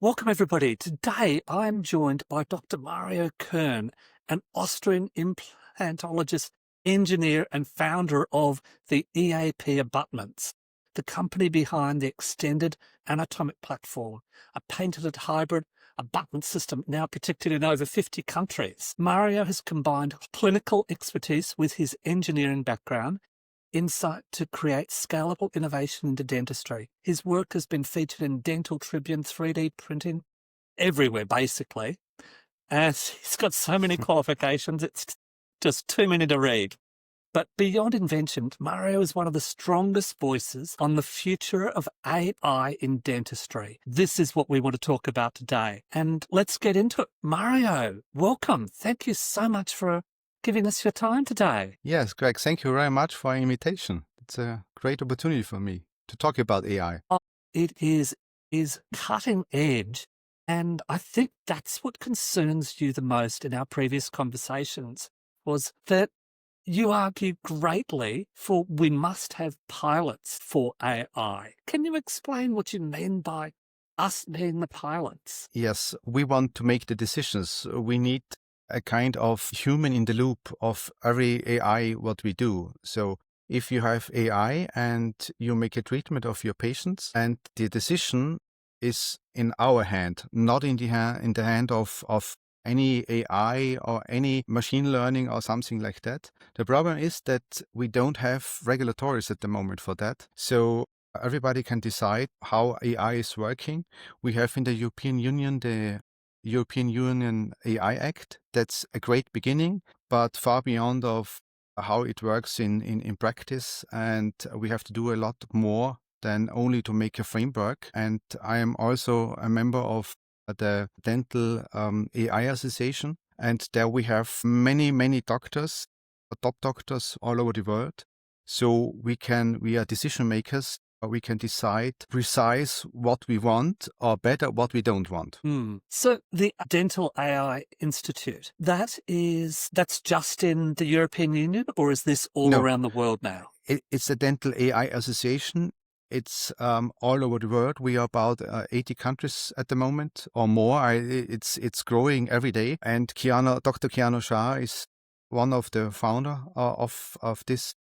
Welcome, everybody. Today, I'm joined by Dr. Mario Kern, an Austrian implantologist, engineer, and founder of the EAP Abutments, the company behind the extended anatomic platform, a patented hybrid abutment system now protected in over 50 countries. Mario has combined clinical expertise with his engineering background, insight to create scalable innovation into dentistry. His work has been featured in Dental Tribune, 3D printing, everywhere, basically. And he's got so many qualifications, it's just too many to read. But beyond invention, Mario is one of the strongest voices on the future of AI in dentistry. This is what we want to talk about today. And let's get into it. Mario, welcome. Thank you so much for giving us your time today. Yes, Greg, thank you very much for the invitation. It's a great opportunity for me to talk about AI. It is cutting edge, and I think that's what concerns you the most in our previous conversations, was that you argue greatly for we must have pilots for AI. Can you explain what you mean by us being the pilots? Yes, we want to make the decisions. We need a kind of human in the loop of every AI what we do. So if you have AI and you make a treatment of your patients and the decision is in our hand, not in the hand of any AI or any machine learning or something like that. The problem is that we don't have regulatories at the moment for that. So everybody can decide how AI is working. We have in the European Union the European Union AI Act. That's a great beginning, but far beyond of how it works in practice. And we have to do a lot more than only to make a framework. And I am also a member of the Dental AI Association. And there we have many doctors, top doctors all over the world. So we are decision makers. We can decide precise what we want or better what we don't want. So the Dental AI Institute, that's just in the European Union, or is this all around the world now? It's the Dental AI Association. It's all over the world. We are about 80 countries at the moment or more. It's growing every day. And Dr. Keanu Shah is one of the founder of this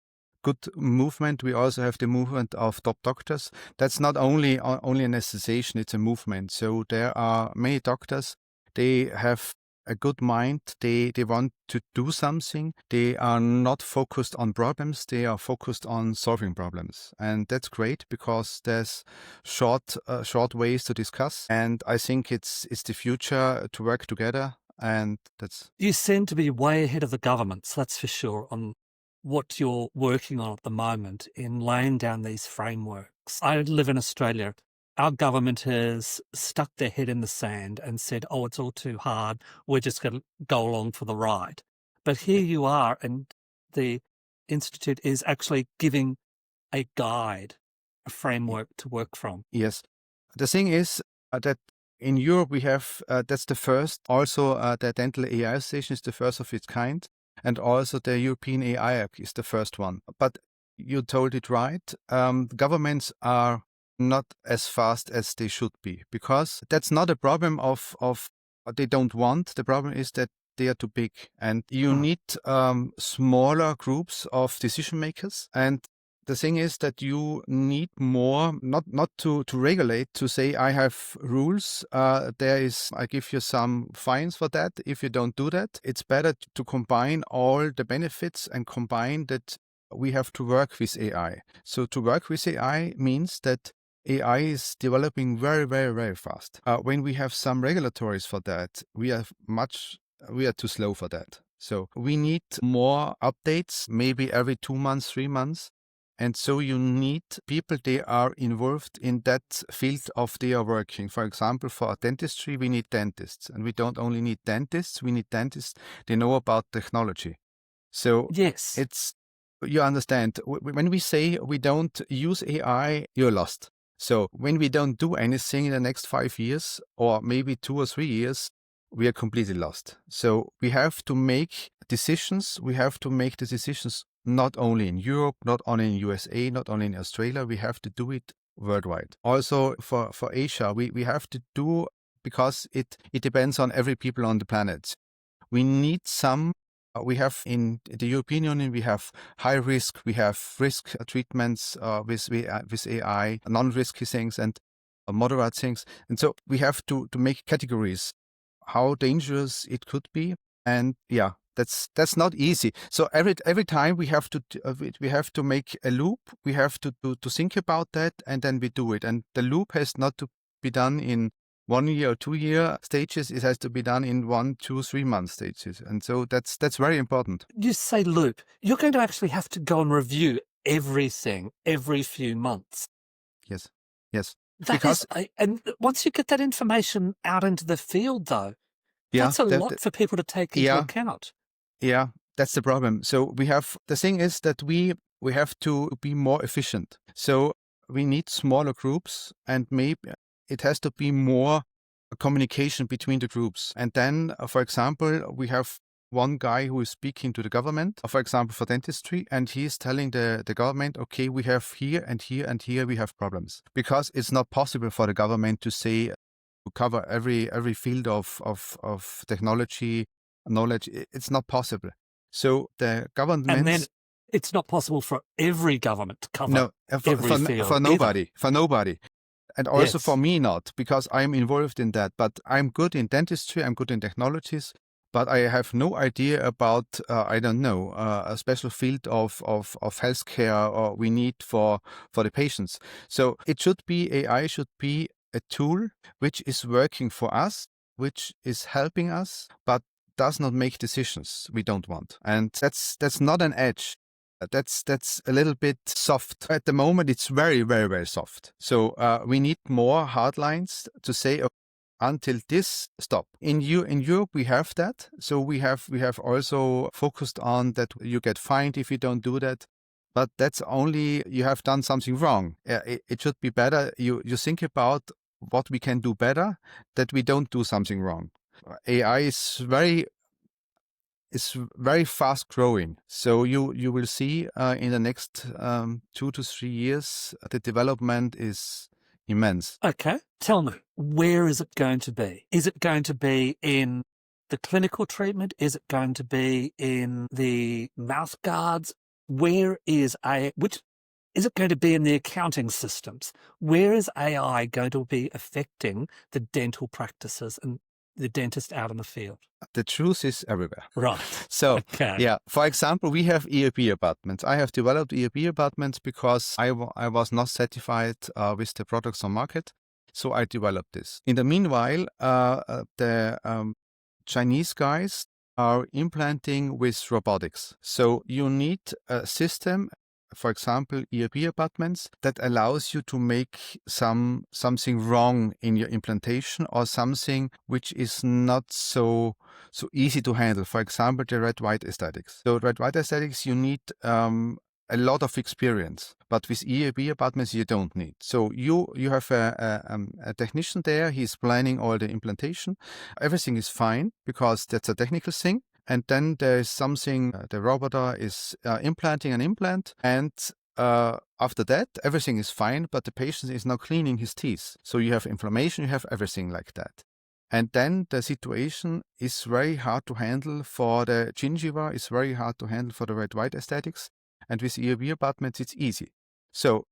good movement. We also have the movement of top doctors. That's not only an association, it's a movement. So there are many doctors. They have a good mind. They want to do something. They are not focused on problems. They are focused on solving problems. And that's great because there's short ways to discuss. And I think it's the future to work together. And that's... You seem to be way ahead of the governments, that's for sure, on what you're working on at the moment in laying down these frameworks. I live in Australia. Our government has stuck their head in the sand and said, oh, it's all too hard. We're just going to go along for the ride. But here you are, and the Institute is actually giving a guide, a framework to work from. Yes. The thing is that in Europe we have, that's the first, also the Dental AI Association is the first of its kind. And also the European AI Act is the first one. But you told it right. Governments are not as fast as they should be, because that's not a problem of what they don't want. The problem is that they are too big, and you need smaller groups of decision makers. And the thing is that you need more, not to regulate, to say, I have rules. I give you some fines for that. If you don't do that, it's better to combine all the benefits and combine that we have to work with AI. So to work with AI means that AI is developing very, very, very fast. When we have some regulatories for that, we are too slow for that. So we need more updates, maybe every 2 months, 3 months. And so you need people, they are involved in that field of they are working. For example, for dentistry, we need dentists. And we don't only need dentists, we need dentists, they know about technology. So yes, you understand, when we say we don't use AI, you're lost. So when we don't do anything in the next 5 years, or maybe 2 or 3 years, we are completely lost. So we have to make decisions. We have to make the decisions not only in Europe, not only in USA, not only in Australia. We have to do it worldwide. Also for Asia, we have to do because it depends on every people on the planet. We need some. We have in the European Union, we have high risk, we have risk treatments with AI, non-risky things and moderate things. And so we have to make categories, how dangerous it could be. And yeah, that's not easy. So every time we have to make a loop, we have to think about that, and then we do it. And the loop has not to be done in 1 year or 2 year stages. It has to be done in 1, 2, 3 month stages. And so that's very important. You say loop. You're going to actually have to go and review everything every few months. Yes. And once you get that information out into the field, though, that's a lot for people to take into account. Yeah, that's the problem. So the thing is that we have to be more efficient. So we need smaller groups, and maybe it has to be more communication between the groups. And then, for example, we have one guy who is speaking to the government, for example, for dentistry, and he's telling the government, okay, we have here and here and here we have problems. Because it's not possible for the government to say, to cover every field of technology, knowledge. It's not possible. So the government... And then it's not possible for every government to cover every field for nobody. And also for me not, because I'm involved in that. But I'm good in dentistry, I'm good in technologies, but I have no idea about, I don't know, a special field of healthcare or we need for the patients. So AI should be a tool which is working for us, which is helping us, but does not make decisions we don't want. And that's not an edge. That's a little bit soft. At the moment, it's very, very, very soft. So we need more hard lines to say, okay, until this stop. In Europe, we have that. So we have also focused on that you get fined if you don't do that. But that's only you have done something wrong. It should be better. You think about what we can do better, that we don't do something wrong. AI is very fast growing. So you will see in the next 2 to 3 years, the development is immense. Okay. Tell me, where is it going to be? Is it going to be in the clinical treatment? Is it going to be in the mouth guards? Where is is it going to be in the accounting systems? Where is AI going to be affecting the dental practices and the dentist out in the field? The truth is everywhere. Right. So, okay. Yeah, for example, we have EAP abutments. I have developed EAP abutments because I was not satisfied with the products on market. So I developed this. In the meanwhile, the Chinese guys are implanting with robotics. So you need a system, for example, EAP abutments, that allows you to make something wrong in your implantation or something which is not so easy to handle. For example, the red-white aesthetics. So red-white aesthetics, you need a lot of experience, but with EAP abutments, you don't need. So you have a technician there. He's planning all the implantation. Everything is fine because that's a technical thing. And then there is something, the robot is implanting an implant, and after that, everything is fine, but the patient is now cleaning his teeth. So you have inflammation, you have everything like that. And then the situation is very hard to handle for the gingiva, it's very hard to handle for the red-white aesthetics. And with EAP abutments, it's easy. So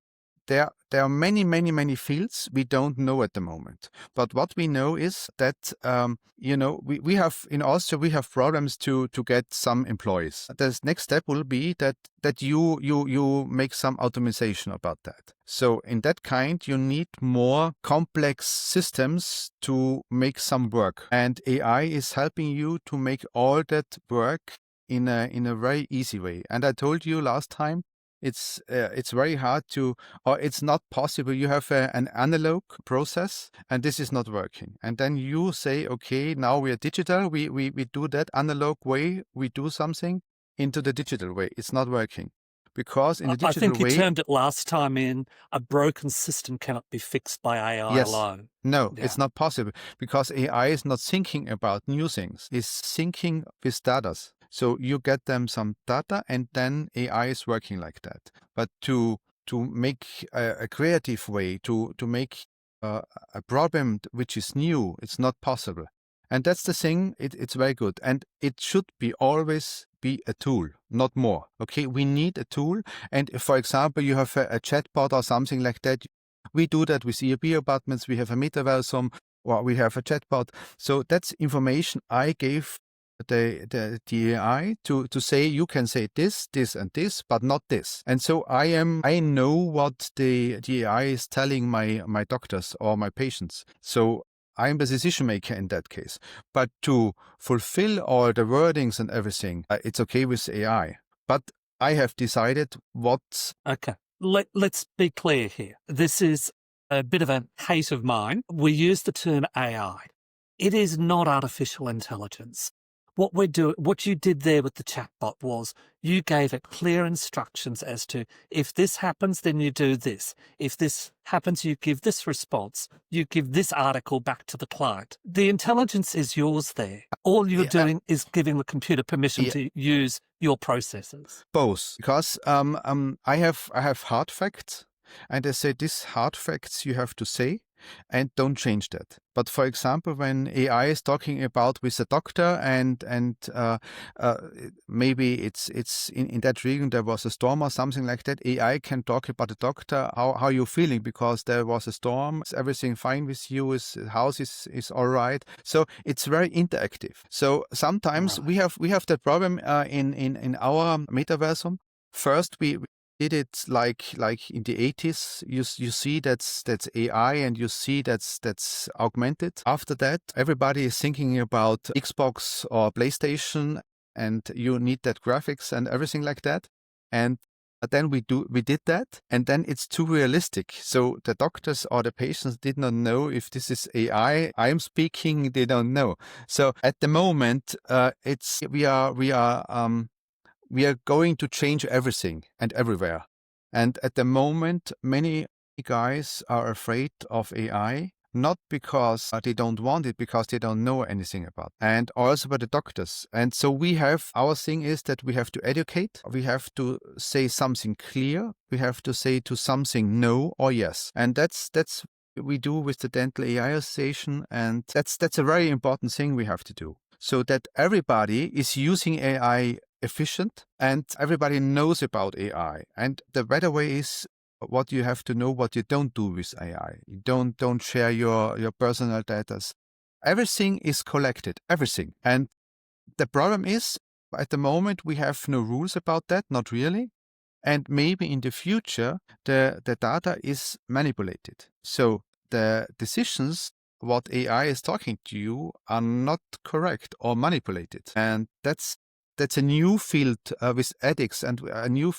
there are many fields we don't know at the moment. But what we know is that, we have, in Austria, we have problems to get some employees. The next step will be that you make some automation about that. So in that kind, you need more complex systems to make some work. And AI is helping you to make all that work in a very easy way. And I told you last time, it's very hard or it's not possible. You have an analog process and this is not working. And then you say, okay, now we are digital. We do that analog way. We do something into the digital way. It's not working. Because in the digital way... I think you termed it last time in a broken system cannot be fixed by AI alone. No, It's not possible because AI is not thinking about new things. It's thinking with data. So you get them some data and then AI is working like that. But to make a creative way, to make a problem which is new. It's not possible. And that's the thing. It's very good. And it should be always be a tool, not more. Okay, we need a tool. And if, for example, you have a chatbot or something like that, we do that with EAP abutments. We have a metaversum or we have a chatbot. So that's information I gave the AI to say, you can say this, this, and this, but not this. And so I know what the AI is telling my doctors or my patients. So I'm the decision maker in that case. But to fulfill all the wordings and everything, it's okay with AI. But I have decided what. Okay. Let's be clear here. This is a bit of a hate of mine. We use the term AI. It is not artificial intelligence. What you did there with the chatbot was you gave it clear instructions as to, if this happens, then you do this. If this happens, you give this response. You give this article back to the client. The intelligence is yours there. All you're doing is giving the computer permission to use your processes. Both, because I have hard facts, and I say these hard facts you have to say, and don't change that. But for example, when AI is talking about with a doctor and maybe it's in that region there was a storm or something like that, AI can talk about the doctor, how you're feeling because there was a storm, is everything fine with you, house is all right. So it's very interactive. So sometimes we have that problem in our metaversum. First we did it like in the 80s. You see that's AI, and you see that's augmented. After that, everybody is thinking about Xbox or PlayStation, and you need that graphics and everything like that. And then we did that, and then it's too realistic. So the doctors or the patients did not know if this is AI. I'm speaking, they don't know. So at the moment, we are going to change everything and everywhere. And at the moment, many guys are afraid of AI, not because they don't want it, because they don't know anything about it. And also by the doctors. And so our thing is that we have to educate. We have to say something clear. We have to say to something no or yes. And that's we do with the Dental AI Association. And that's a very important thing we have to do, so that everybody is using AI efficient and everybody knows about AI. And the better way is what you have to know what you don't do with AI. You don't share your personal data. Everything is collected, everything. And the problem is, at the moment, we have no rules about that, not really. And maybe in the future, the data is manipulated. So the decisions what AI is talking to you are not correct or manipulated. And that's a new field with ethics and a new.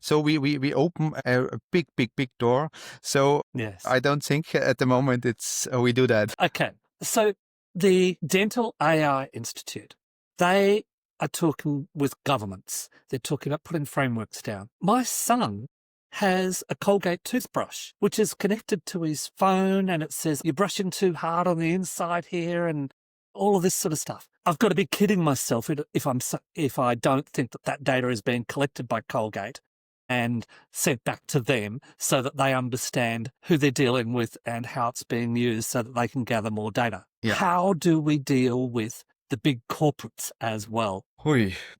So we open a big door. So yes. I don't think at the moment we do that. Okay. So the Dental AI Institute, they are talking with governments. They're talking about putting frameworks down. My son has a Colgate toothbrush, which is connected to his phone, and it says, you're brushing too hard on the inside here, and all of this sort of stuff. I've got to be kidding myself if I don't think that data is being collected by Colgate and sent back to them so that they understand who they're dealing with and how it's being used so that they can gather more data. Yeah. How do we deal with the big corporates as well?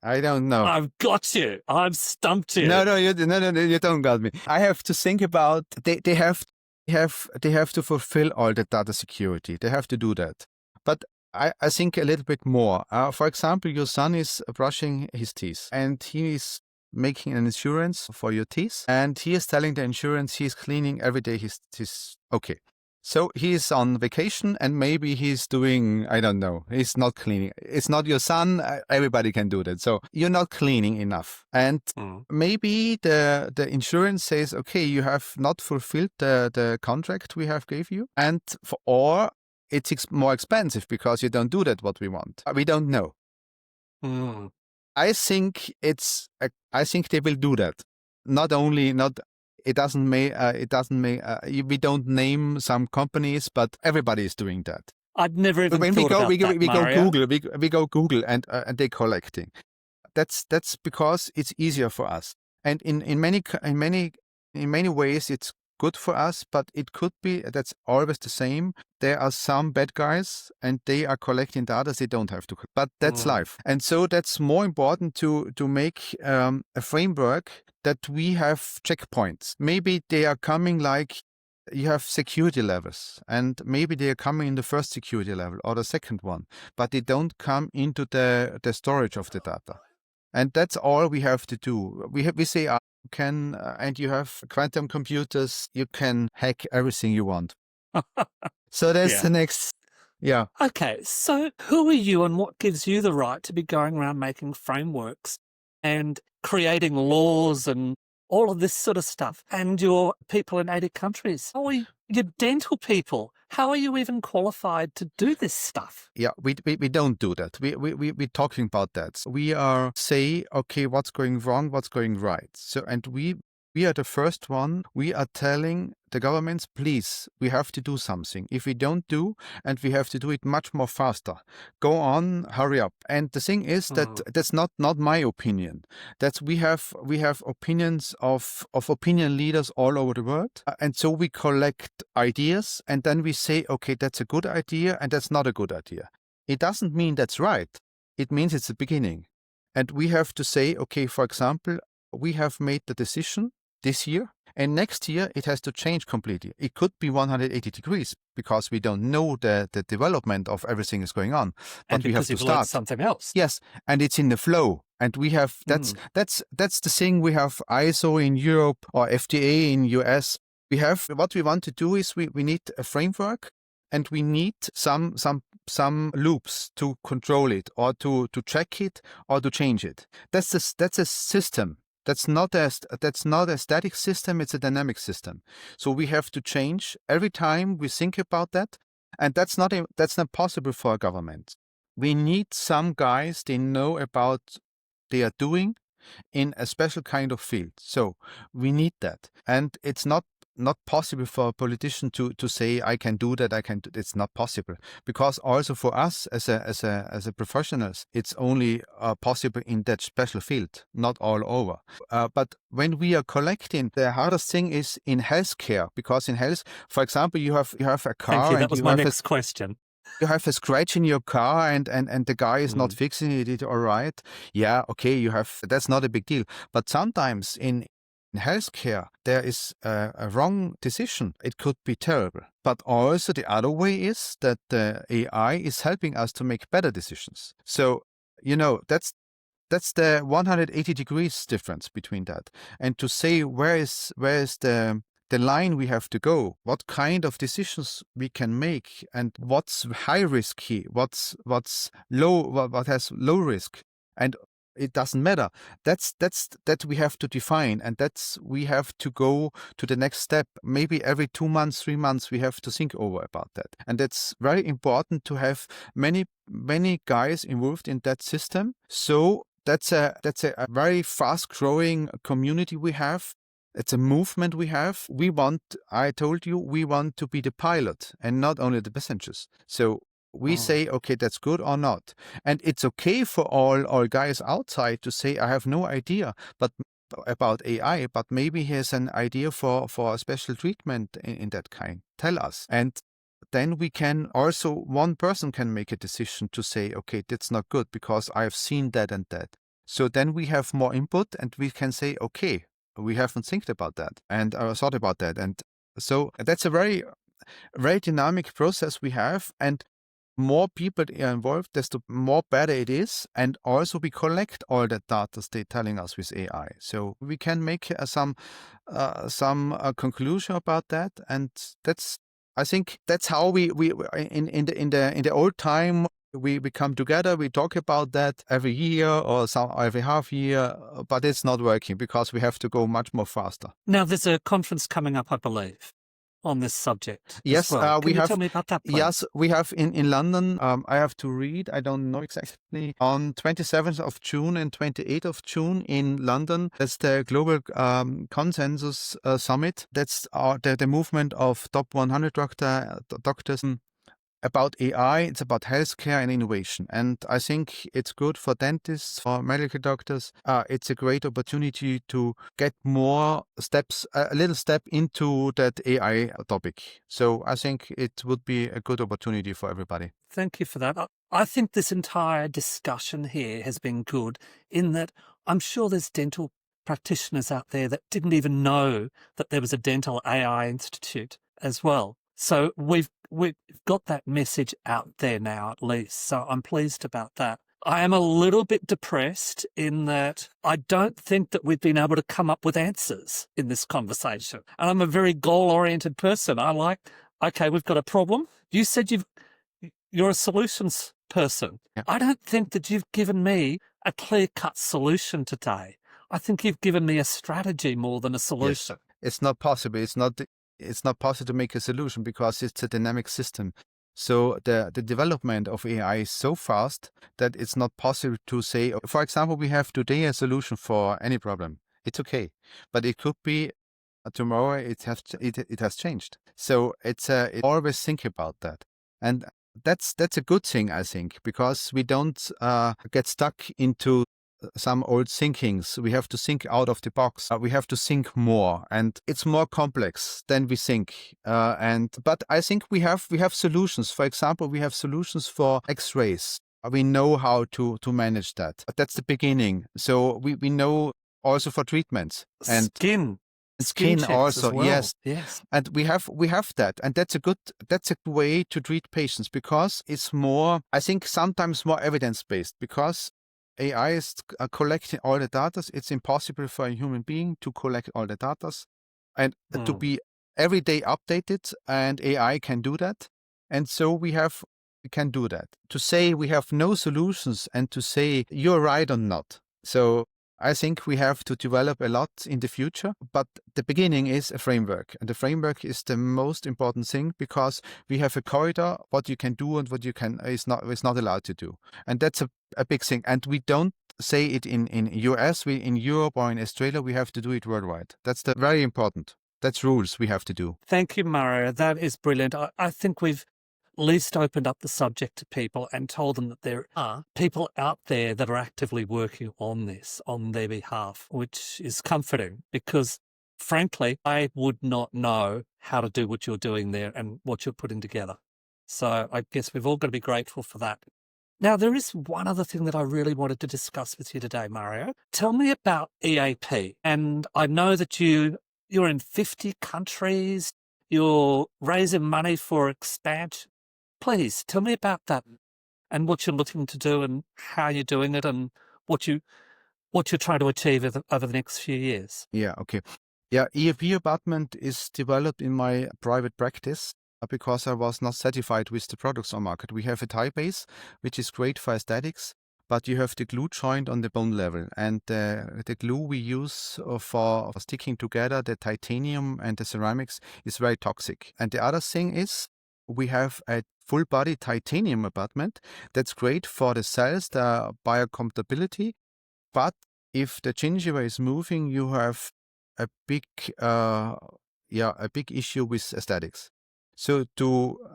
I don't know. I've got you. I've stumped you. No, you don't got me. I have to think about they have to fulfill all the data security. They have to do that. But I think a little bit more. For example, your son is brushing his teeth and he is making an insurance for your teeth, and he is telling the insurance he's cleaning every day his okay. So he is on vacation and maybe he's doing, I don't know, he's not cleaning. It's not your son. Everybody can do that. So you're not cleaning enough. And maybe the insurance says, okay, you have not fulfilled the contract we have gave you. And or it's more expensive because you don't do that what we want. We don't know. I think they will do that. It doesn't make we don't name some companies, but everybody is doing that. I'd never even thought about that, Mario. We go Google and they're collecting. That's because it's easier for us. And in many ways it's good for us, but it could be that's always the same. There are some bad guys and they are collecting data they don't have to, but that's life. And so that's more important to make a framework that we have checkpoints. Maybe they are coming like you have security levels, and maybe they are coming in the first security level or the second one, but they don't come into the storage of the data. And that's all we have to do. We say you can, and you have quantum computers, you can hack everything you want. So that's the next. Yeah. Okay, so who are you and what gives you the right to be going around making frameworks and creating laws and all of this sort of stuff? And you're people in 80 countries. How are you? You're dental people. How are you even qualified to do this stuff? Yeah, we don't do that. We're talking about that. We are say, okay, what's going wrong, what's going right. So, and we are the first one. We are telling the governments, please, we have to do something. If we don't do, and we have to do it much more faster. Go on, hurry up. And the thing is that that's not my opinion. That's we have opinions of opinion leaders all over the world. And so we collect ideas and then we say, okay, that's a good idea and that's not a good idea. It doesn't mean that's right. It means it's the beginning. And we have to say, okay, for example, we have made the decision this year, and next year it has to change completely. It could be 180 degrees because we don't know the development of everything is going on. But we have to start something else. Yes, and it's in the flow. And we have that's the thing. We have ISO in Europe or FDA in US. We have what we want to do is we need a framework. And we need some loops to control it, or to check it, or to change it. That's a system. That's not a static system. It's a dynamic system. So we have to change every time we think about that, and that's not possible for a government. We need some guys they know about they are doing in a special kind of field. So we need that, and it's not possible for a politician to say I can do that. It's not possible, because also for us as a professionals, it's only possible in that special field, not all over. But when we are collecting, the hardest thing is in healthcare, because in health, for example, you have a car. Thank you. That was my next question. You have a scratch in your car and the guy is not fixing it all right. Yeah, okay, that's not a big deal. But sometimes in healthcare, there is a wrong decision. It could be terrible. But also the other way is that the AI is helping us to make better decisions. So, that's the 180 degrees difference between that. And to say where is the line we have to go, what kind of decisions we can make, and what's high risky, what's low, what has low risk, and it doesn't matter. That we have to define, and we have to go to the next step. Maybe every 2 months, 3 months, we have to think over about that, and that's very important to have many guys involved in that system. So that's a very fast growing community we have. It's a movement we have. I told you, we want to be the pilot and not only the passengers. So we say, okay, that's good or not. And it's okay for all guys outside to say, I have no idea about AI, but maybe he has an idea for a special treatment in that kind. Tell us. And then we can also, one person can make a decision to say, okay, that's not good because I have seen that and that. So then we have more input and we can say, okay, we haven't thought about that and thought about that. And so that's a very, very dynamic process we have. And more people are involved, desto more better it is. And also we collect all that data they're telling us with AI. So we can make some conclusion about that. And I think that's how we in the old time, we come together, we talk about that every year or every half year, but it's not working because we have to go much more faster. Now, there's a conference coming up, I believe, on this subject. Yes, well. Can you tell me about that, please? Yes, we have in London. I have to read. I don't know exactly. On 27th of June and 28th of June in London, that's the Global Consensus Summit. That's the movement of top 100 doctors. about AI, it's about healthcare and innovation. And I think it's good for dentists, for medical doctors. It's a great opportunity to get more steps, a little step into that AI topic. So I think it would be a good opportunity for everybody. Thank you for that. I think this entire discussion here has been good in that I'm sure there's dental practitioners out there that didn't even know that there was a dental AI institute as well. So we've got that message out there now at least. So I'm pleased about that. I am a little bit depressed in that I don't think that we've been able to come up with answers in this conversation. And I'm a very goal-oriented person. I like, okay, we've got a problem. You said you're a solutions person. Yeah. I don't think that you've given me a clear-cut solution today. I think you've given me a strategy more than a solution. Yes. It's not possible. It's not possible to make a solution because it's a dynamic system. So the development of AI is so fast that it's not possible to say, for example, we have today a solution for any problem. It's okay, but it could be tomorrow it has changed. So it's always think about that, and that's a good thing, I think, because we don't get stuck into some old thinkings. We have to think out of the box. We have to think more, and it's more complex than we think. But I think we have solutions. For example, we have solutions for X-rays. We know how to manage that. That's the beginning. So we know also for treatments and skin checks also. as well. Yes. And we have that, and that's a way to treat patients because it's more, I think, sometimes more evidence-based because AI is collecting all the data. It's impossible for a human being to collect all the data and to be every day updated, and AI can do that. And so we can do that. To say we have no solutions and to say you're right or not. So I think we have to develop a lot in the future, but the beginning is a framework. And the framework is the most important thing because we have a corridor, what you can do and what you is not allowed to do. And that's a big thing. And we don't say it in US, in Europe or in Australia, we have to do it worldwide. That's very important. That's rules we have to do. Thank you, Mario. That is brilliant. I think we've at least opened up the subject to people and told them that there are people out there that are actively working on this on their behalf, which is comforting because, frankly, I would not know how to do what you're doing there and what you're putting together. So I guess we've all got to be grateful for that. Now, there is one other thing that I really wanted to discuss with you today, Mario. Tell me about EAP. And I know that you're in 50 countries. You're raising money for expansion. Please tell me about that and what you're looking to do and how you're doing it and what you're trying to achieve over the next few years. Yeah, okay. Yeah, EAP Abutment is developed in my private practice because I was not satisfied with the products on market. We have a tie base, which is great for aesthetics, but you have the glue joint on the bone level. And the glue we use for sticking together the titanium and the ceramics is very toxic. And the other thing is we have a full body titanium abutment. That's great for the cells, the biocompatibility. But if the gingiva is moving, you have a big issue with aesthetics. So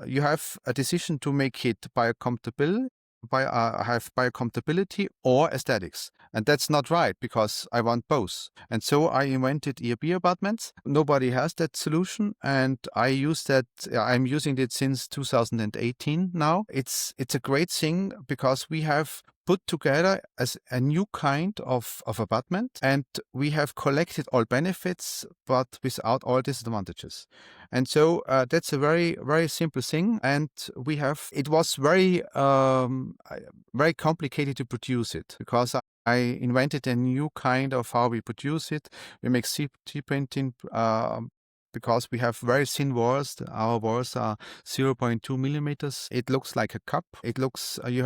you have a decision to make it biocompatible, have biocompatibility or aesthetics. And that's not right because I want both. And so I invented EAP abutments. Nobody has that solution. And I use that. I'm using it since 2018 now. It's a great thing because we have put together as a new kind of abutment, and we have collected all benefits, but without all disadvantages. And so that's a very, very simple thing. And it was very, very complicated to produce it because I invented a new kind of how we produce it. We make 3D printing because we have very thin walls. Our walls are 0.2 millimeters. It looks like a cup. It looks, you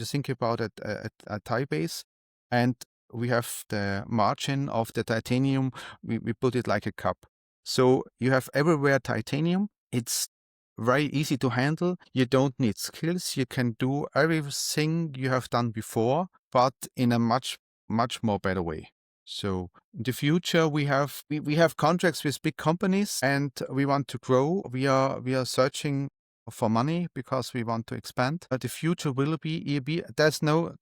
think about a tie base, and we have the margin of the titanium. We put it like a cup. So you have everywhere titanium. It's very easy to handle. You don't need skills. You can do everything you have done before, but in a much, much more better way. So in the future, we have contracts with big companies, and we want to grow. We are searching for money because we want to expand. But the future will be EAP. There's no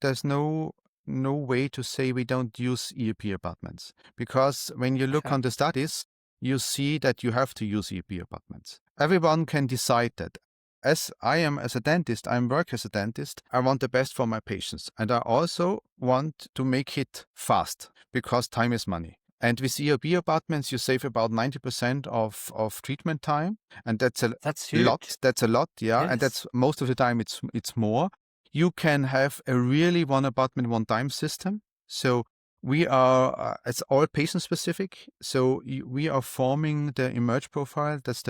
way to say we don't use EAP abutments, because when you look Okay. on the studies, you see that you have to use EAP abutments. Everyone can decide that. As a dentist, I work as a dentist, I want the best for my patients. And I also want to make it fast because time is money. And with EAP abutments, you save about 90% of treatment time. And that's a huge. lot. That's a lot, yeah. Yes. And that's most of the time it's more. You can have a really one abutment, one time system. So we are, it's all patient specific. So we are forming the emerge profile. That's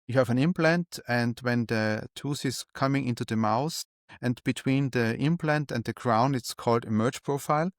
you have an implant, and when the tooth is coming into the mouth, and between the implant and the crown, it's called emerge profile.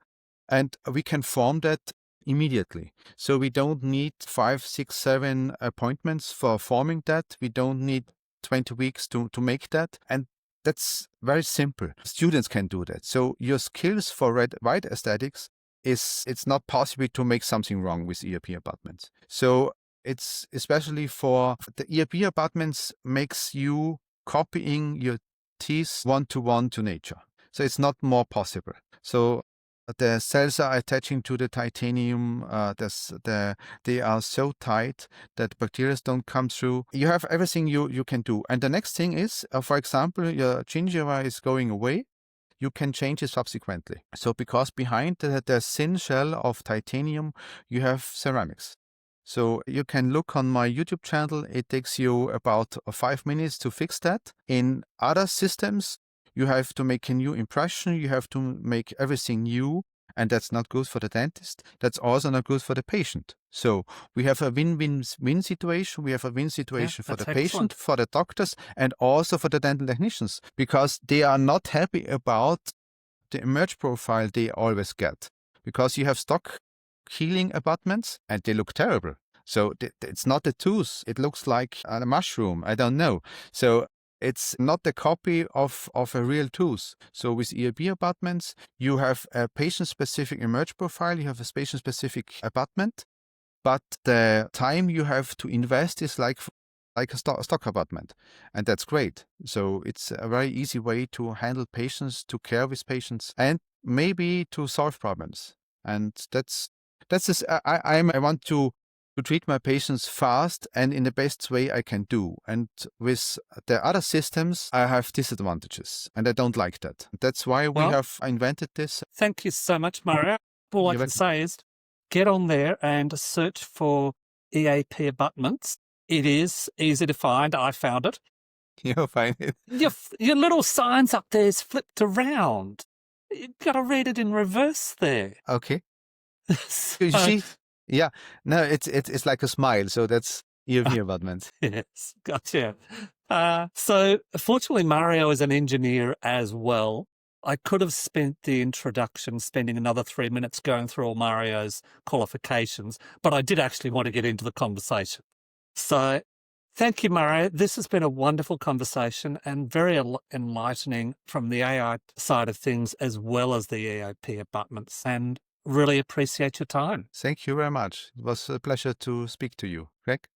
And we can form that immediately. So we don't need 5, 6, 7 appointments for forming that. We don't need 20 weeks to make that. And that's very simple. Students can do that. So your skills for white aesthetics it's not possible to make something wrong with EAP abutments. So it's especially for the EAP abutments makes you copying your teeth one-to-one to nature. So it's not more possible. So the cells are attaching to the titanium. They are so tight that bacteria don't come through. You have everything you can do. And the next thing is, for example, your gingiva is going away. You can change it subsequently. So because behind the thin shell of titanium, you have ceramics. So you can look on my YouTube channel. It takes you about 5 minutes to fix that. In other systems, you have to make a new impression. You have to make everything new. And that's not good for the dentist. That's also not good for the patient. So we have a win-win-win situation. We have a win situation for the patient, for the doctors, and also for the dental technicians, because they are not happy about the emerge profile they always get, because you have stock healing abutments and they look terrible. So it's not a tooth. It looks like a mushroom. I don't know. So it's not the copy of a real tooth. So with EAP abutments, you have a patient-specific emerge profile. You have a patient-specific abutment, but the time you have to invest is like a stock abutment, and that's great. So it's a very easy way to handle patients, to care with patients, and maybe to solve problems. And I want to treat my patients fast and in the best way I can do. And with the other systems, I have disadvantages, and I don't like that. That's why we have invented this. Thank you so much, Mario. All I can say is get on there and search for EAP abutments. It is easy to find. I found it. You'll find it. Your little signs up there is flipped around. You've got to read it in reverse there. Okay. You see? Yeah. No, it's like a smile. So that's EAP abutments. Yes, gotcha. So fortunately, Mario is an engineer as well. I could have spent the introduction spending another 3 minutes going through all Mario's qualifications, but I did actually want to get into the conversation. So thank you, Mario. This has been a wonderful conversation and very enlightening from the AI side of things as well as the EAP abutments, and really appreciate your time. Thank you very much. It was a pleasure to speak to you, Greg.